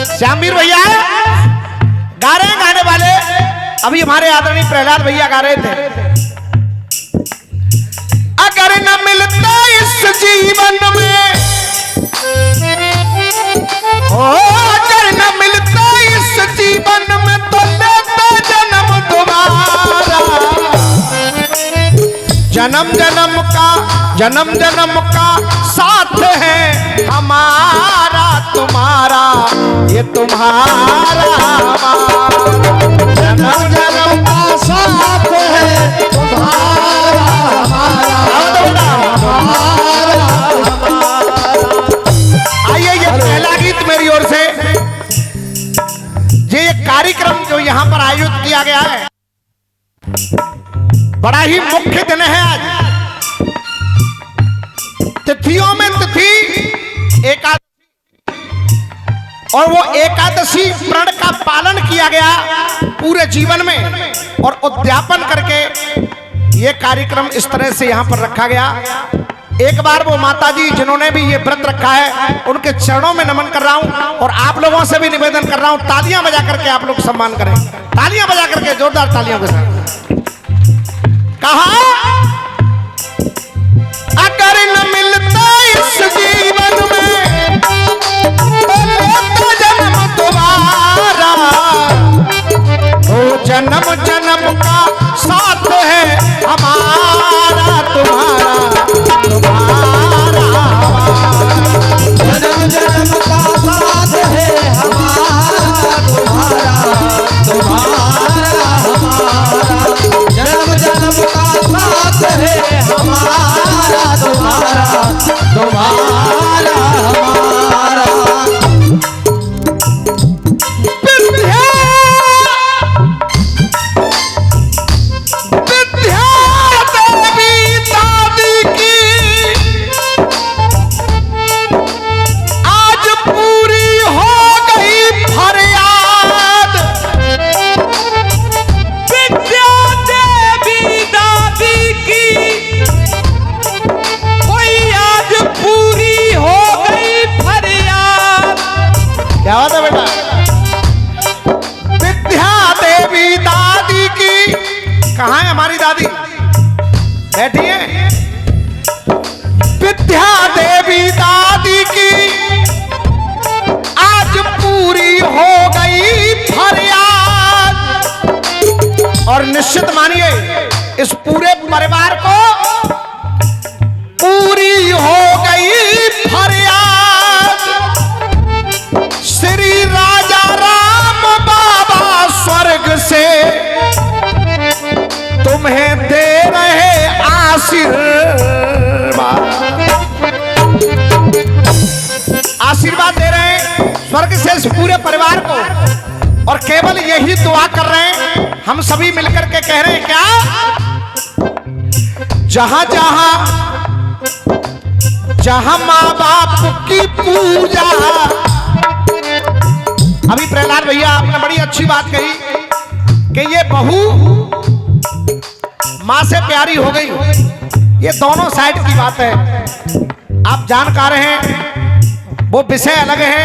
श्यामवीर भैया गा रहे हैं, गाने वाले अभी हमारे आदरणीय प्रहलाद भैया गा रहे थे। अगर न मिलता इस जीवन में, अगर न मिलता इस जीवन में तो लेता जन्म दोबारा। जन्म जन्म का साथ है हमारा तुम्हारा, ये तुम्हारा जन्म जन्म का साथ है तुम्हारा हमारा। आइए ये पहला गीत मेरी ओर से। ये कार्यक्रम जो यहाँ पर आयोजित किया गया है बड़ा ही मुख्य दिन है आज। तिथियों में तिथि एकादशी, और वो एकादशी प्रण का पालन किया गया पूरे जीवन में, और उद्यापन करके ये कार्यक्रम इस तरह से यहाँ पर रखा गया। एक बार वो माता जी जिन्होंने भी ये व्रत रखा है उनके चरणों में नमन कर रहा हूँ, और आप लोगों से भी निवेदन कर रहा हूँ तालियां बजा करके आप लोग सम्मान करें, तालियां बजा करके जोरदार तालियों के साथ। कहा अगर न मिलता इस जीवन में तो लेता जन्म दोबारा। ओ जन्म जन्म का साथ है हमारा तुम्हारा, जन्म जन्म का साथ है हमारा तुम्हारा, जन्म जन्म का साथ है हमारा तुम्हारा हमारा। क्या बात है बेटा? विद्या देवी दादी की, कहाँ है हमारी दादी? बैठी है। विद्या देवी दादी की आज पूरी हो गई फरियाद, और निश्चित मानिए इस पूरे परिवार को पूरी हो गई फरियाद। श्री राजा राम बाबा स्वर्ग से तुम्हें दे रहे आशीर्वाद दे रहे हैं स्वर्ग से इस पूरे परिवार को, और केवल यही दुआ कर रहे हैं हम सभी मिलकर के कह रहे हैं क्या, जहां जहां जहां माँ बाप की पूजा। अभी प्रहलाद भैया आपने बड़ी अच्छी बात कही कि ये बहू मां से प्यारी हो गई, ये दोनों साइड की बात है। आप जानकार हैं, वो विषय अलग है।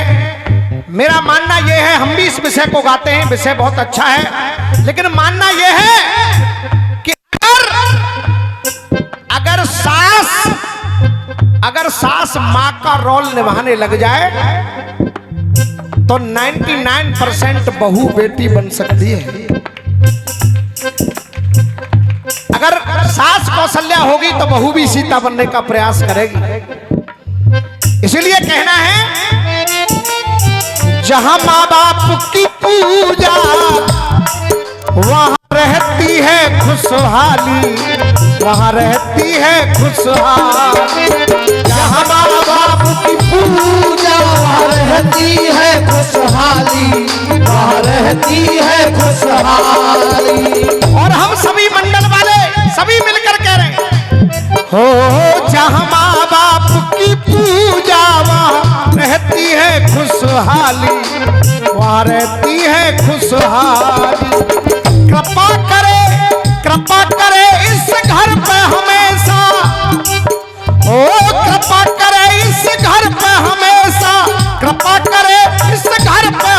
मेरा मानना ये है, हम भी इस विषय को गाते हैं, विषय बहुत अच्छा है, लेकिन मानना ये है कि अगर सास मां का रोल निभाने लग जाए तो 99% बहू बेटी बन सकती है। अगर सास कौशल्या होगी तो बहू भी सीता बनने का प्रयास करेगी। इसीलिए कहना है, जहां माँ बाप की पूजा वहां रहती है खुशहाली, वहां रहती है खुशहाली। जहां माँ बाप की पूजा वहां रहती है खुशहाली, वहां रहती है खुशहाली। और हम सभी मंडल वाले सभी मिलकर कह रहे हैं, हो जहां माँ बाप की पूजा वहां रहती है खुशहाली, वहां रहती है खुशहाली। कृपा करे इस घर पे हमेशा, ओ कृपा करे इस घर पे हमेशा, कृपा करे इस घर पे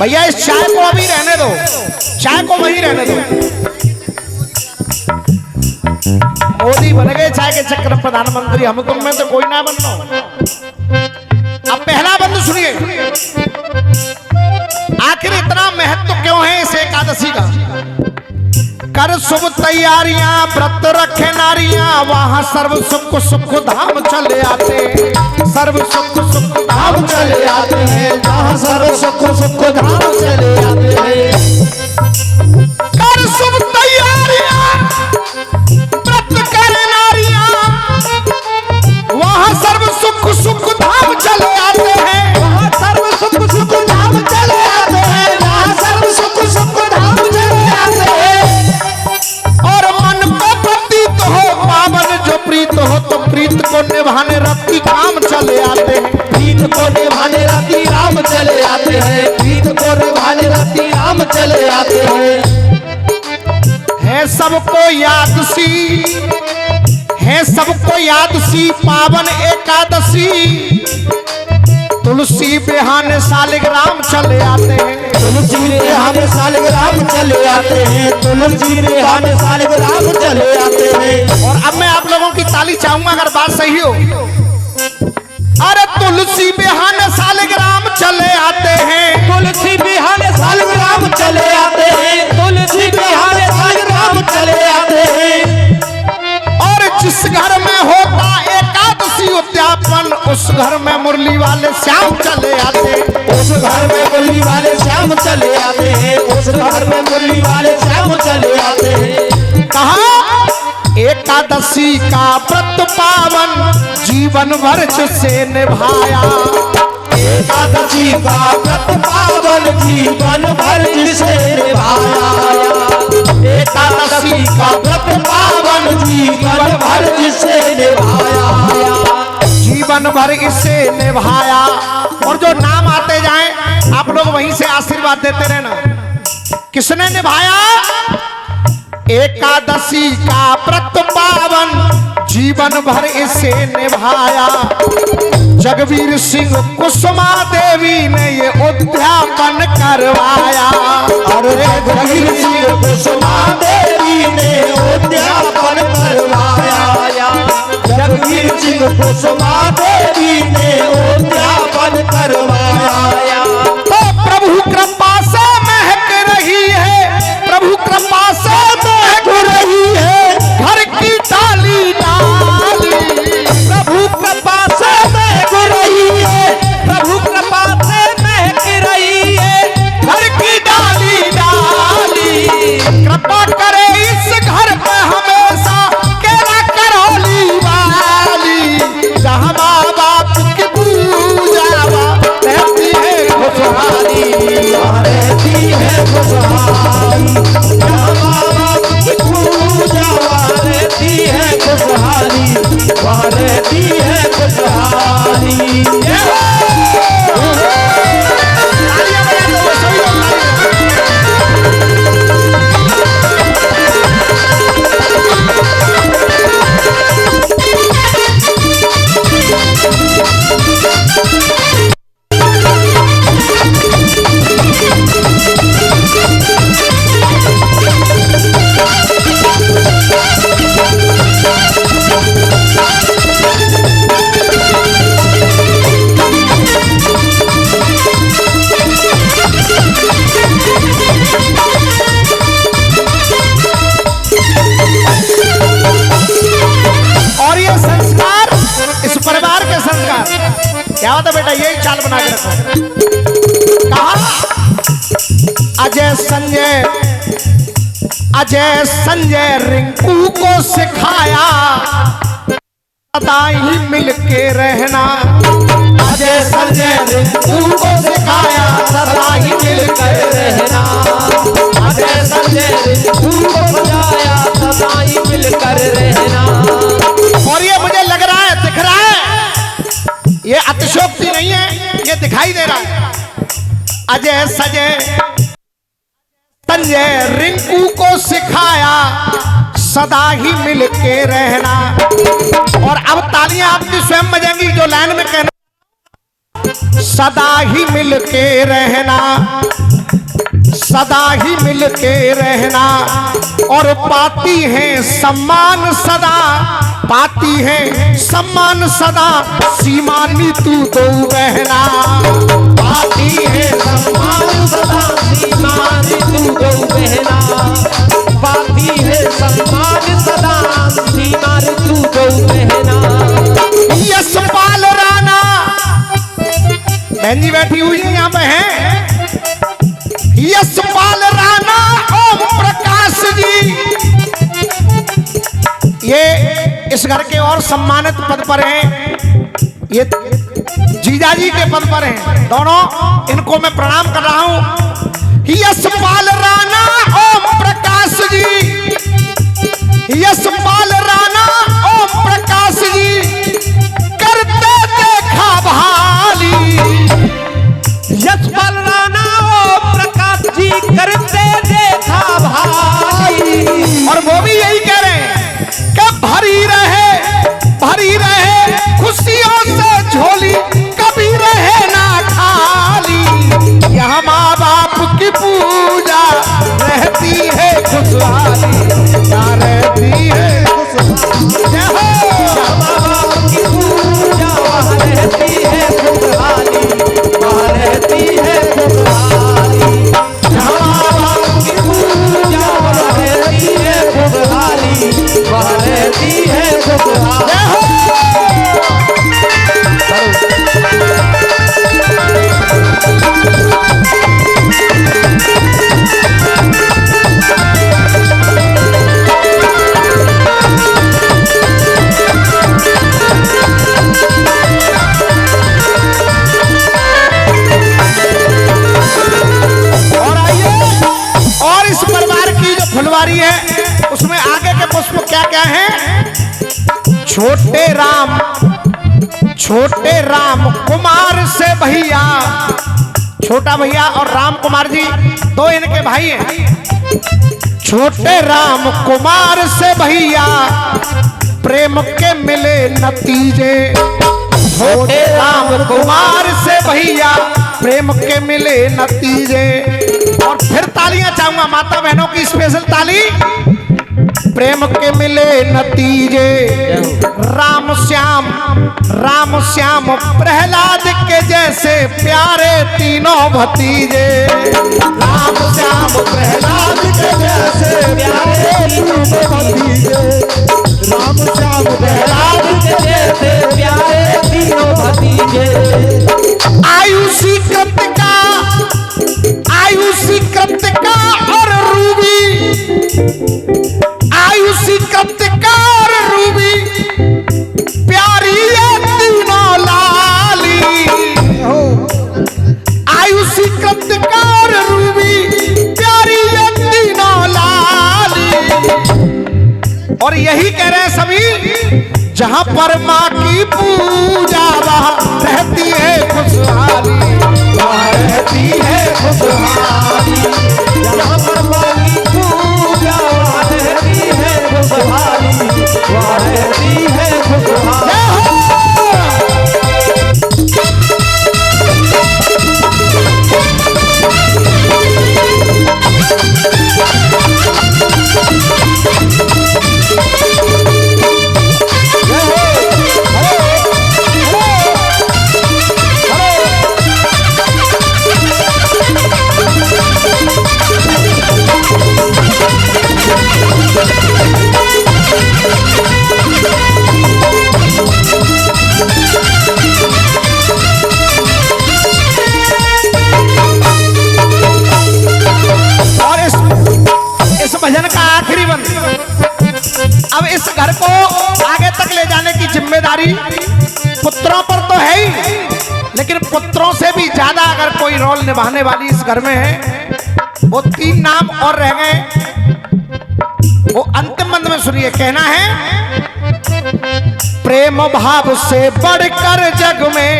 भैया इस चाय को अभी रहने दो, चाय को वहीं रहने दो। मोदी बन गए चाय के चक्कर प्रधानमंत्री, हम तुम में तो कोई ना बनना। अब पहला बंद सुनिए, आखिर इतना महत्व क्यों है इस एकादशी का। कर शुभ तैयारियां व्रत रखे नारियां, वहां सर्व सुख सुख धाम चले आते, सर्व सुख सुख धाम चले आते हैं, वहां सर्व सुख सुख धाम चले आते हैं। कर शुभ तैयारियां व्रत करे नारियां, वहां सर्व सुख सुख धाम चले आते हैं, वहां सर्व सुख सुख धाम चले आते हैं, वहां सर्व सुख सुख धाम चले आते हैं। और मन को प्रतीत हो पावन जो प्रीत हो, तो प्रीत को निभाने रति काम चले आते हैं, प्रीत को निभाने रति राम चले आते हैं, प्रीत को निभाने रति राम चले आते हैं। है सबको याद सी, है सबको याद सी पावन एकादशी, तुलसी बिहाने सालिग्राम चले आते हैं, तुलसी बिहाने सालिग्राम चले आते हैं, तुलसी बिहाने सालिग्राम चले आते हैं। और अब मैं आप लोगों की ताली चाहूंगा अगर बात सही हो। अरे तुलसी बिहाने सालिग्राम चले आते हैं, तुलसी बिहाने सालिग्राम चले आते हैं, तुलसी बिहाने सालिग्राम चले आते हैं। और जिस घर में होता एकादशी उद्यापन, उस घर में मुरली वाले श्याम चले आते हैं, उस घर में मुरली वाले श्याम चले आते हैं, उस घर में मुरली वाले श्याम चले आते हैं। कहा एकादशी का व्रत पावन जीवन भर से निभाया, एकादशी का व्रत पावन जीवन भर से निभाया, एकादशी का व्रत पावन जीवन भर से निभाया, जीवन भर इसे निभाया। और जो नाम आते जाएं आप लोग वहीं से आशीर्वाद देते रहना। किसने निभाया? एकादशी का व्रत पावन जीवन भर इसे निभाया। जगवीर सिंह कुसुमा देवी ने ये उद्यापन करवाया, अरे जगवीर सिंह कुसुमा देवी ने उद्यापन करवाया, जगवीर सिंह कुसुमा देवी ने उद्यापन करवाया। तो प्रभु कृपा से महक रही है, प्रभु कृपा से महक रही है घर की डाली डाली, प्रभु कृपा से महक रही है, प्रभु कृपा से महक रही है घर की डाली डाली। कृपा करे इस घर पे हमेशा केरा करौली वाली, जहाँ माँ बाप की पूजा रहती है खुशहाली, रहती है खुशहाली, जहाँ माँ बाप की पूजा रहती है खुशहाली, वहाँ रहती है खुशहाली। क्या होता बेटा, यही चाल बना के रखो। कहा अजय संजय रिंकू को सिखाया सदा ही मिल के रहना, अजय संजय रिंकू को सिखाया सदा ही मिल कर रहना, अजय संजय रिंकू को सिखाया सदा ही मिल कर रहना। और ये मुझे लग रहा है, दिख रहा है, ये अतिशयोक्ति नहीं है, ये दिखाई दे रहा है। अजय संजय रिंकू को सिखाया सदा ही मिल के रहना। और अब तालियां आपकी स्वयं बजेंगी जो लाइन में कहना, सदा ही मिल के रहना। सदा ही मिलके रहना और पाती है सम्मान सदा, पाती है सम्मान सदा, सीमानी तू तो बहना, पाती है सम्मान सदा, सीमानी तू तो बहना, पाती है सम्मान सदा, सीमानी तू तो बहना। यशपाल राणा बहन जी बैठी हुई है यहाँ पे है, यशपाल राणा ओम प्रकाश जी, ये इस घर के और सम्मानित पद पर हैं, ये जीजाजी के पद पर हैं दोनों, इनको मैं प्रणाम कर रहा हूं। यशपाल राणा ओम प्रकाश जी, यशपाल राणा ओम प्रकाश जी, करते देखा भाली, यशपाल राणा ओम प्रकाश जी करते देखा भाई। और वो भी यही कह रहे हैं कि भरी रहे खुशियों से झोली, कभी रहे ना खाली, यहाँ माँ बाप की पूजा रहती है खुशहाली, क्या रहती है खुशहाली, माँ बाप की पूजा वहाँ रहती है खुशहाली, वहाँ रहती है खुशहाली, माँ बाप की पूजा वहाँ रहती है खुशहाली, वहाँ रहती है खुशहाली। फुलवारी है उसमें आगे के पुष्प क्या क्या हैं? छोटे राम कुमार से भैया, छोटा भैया और राम कुमार जी दो इनके भाई हैं। छोटे राम कुमार से भैया प्रेम के मिले नतीजे, छोटे राम कुमार से भैया प्रेम के मिले नतीजे। और फिर तालियां चाहूंगा माता बहनों की स्पेशल ताली। प्रेम के मिले नतीजे, राम श्याम प्रहलाद के जैसे प्यारे तीनों भतीजे, राम श्याम प्रहलाद के जैसे प्यारे तीनों भतीजे, राम श्याम प्रहलाद के जैसे प्यारे तीनों भतीजे। आयुषी कृतिका और रूबी, आयुषी कृतिका और रूबी प्यारी ये तीनों लाली, आयुषी कृतिका और रूबी प्यारी ये तीनों लाली। और यही कह रहे हैं सभी, जहां पर माँ की पूजा वहाँ रहती है खुशहाली, वहाँ रहती है खुशहाली, जहाँ पर माँ की पूजा वहाँ रहती है खुशहाली, वहाँ रहती है खुशहाली। भजन का आखिरी बंद। अब इस घर को आगे तक ले जाने की जिम्मेदारी पुत्रों पर तो है ही, लेकिन पुत्रों से भी ज्यादा अगर कोई रोल निभाने वाली इस घर में है, वो 3 नाम और रह गए। वो अंतिम बंद में सुनिए, कहना है प्रेम भाव से बढ़कर जग में,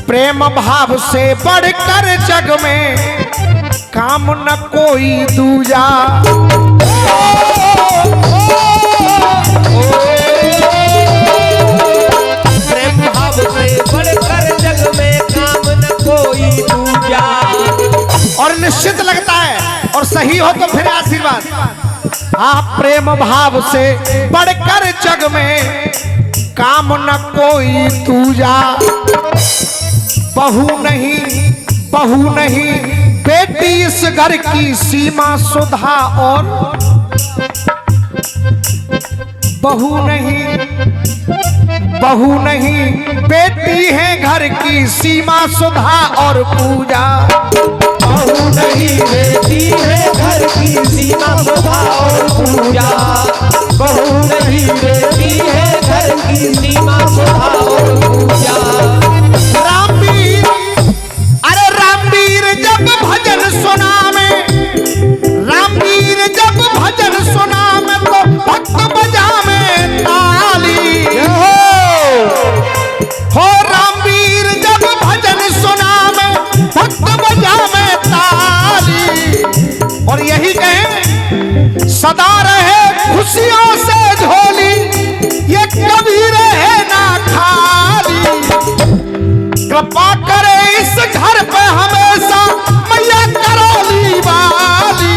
प्रेम भाव से बढ़कर जग में काम न कोई दूजा। प्रेम भाव से बढ़कर जग में काम न कोई दूजा। निश्चित लगता है और सही हो तो फिर आशीर्वाद। हाँ, प्रेम भाव से बढ़कर जग में काम न कोई दूजा। बहू नहीं बेटी इस घर की सीमा सुधा और बहू नहीं बेटी है घर की सीमा सुधा और पूजा। बहू नहीं बेटी है घर की सीमा सुधा और पूजा। बहू नहीं बेटी है घर की सीमा सुधा और पूजा। रामवीर, अरे रामवीर जब भजन सुना में, रामवीर जब भजन सुना में तो भक्त बजा में ताली। हो रामवीर जब भजन सुना में भक्त बजा में ताली। और यही कहें सदा रहे खुशियों से झोली, ये कभी रहे ना खाली। कृपा करे इस घर पे हमेशा मैया करौली वाली।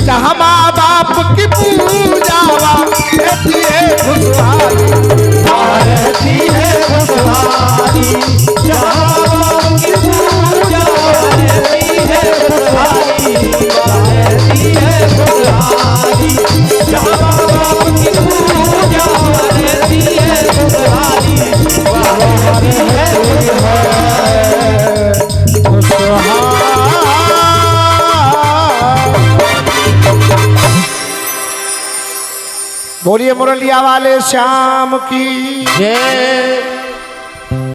जहाँ माँ बाप की पूजा रहती है खुशहाली, रहती है खुशहाली। जहाँ बाप की पूजा रहती है खुशहाली, रहती है खुशहाली। जहाँ बाप की पूजा रहती है खुशहाली, रहती है बोलिए मुरलिया वाले श्याम की जय।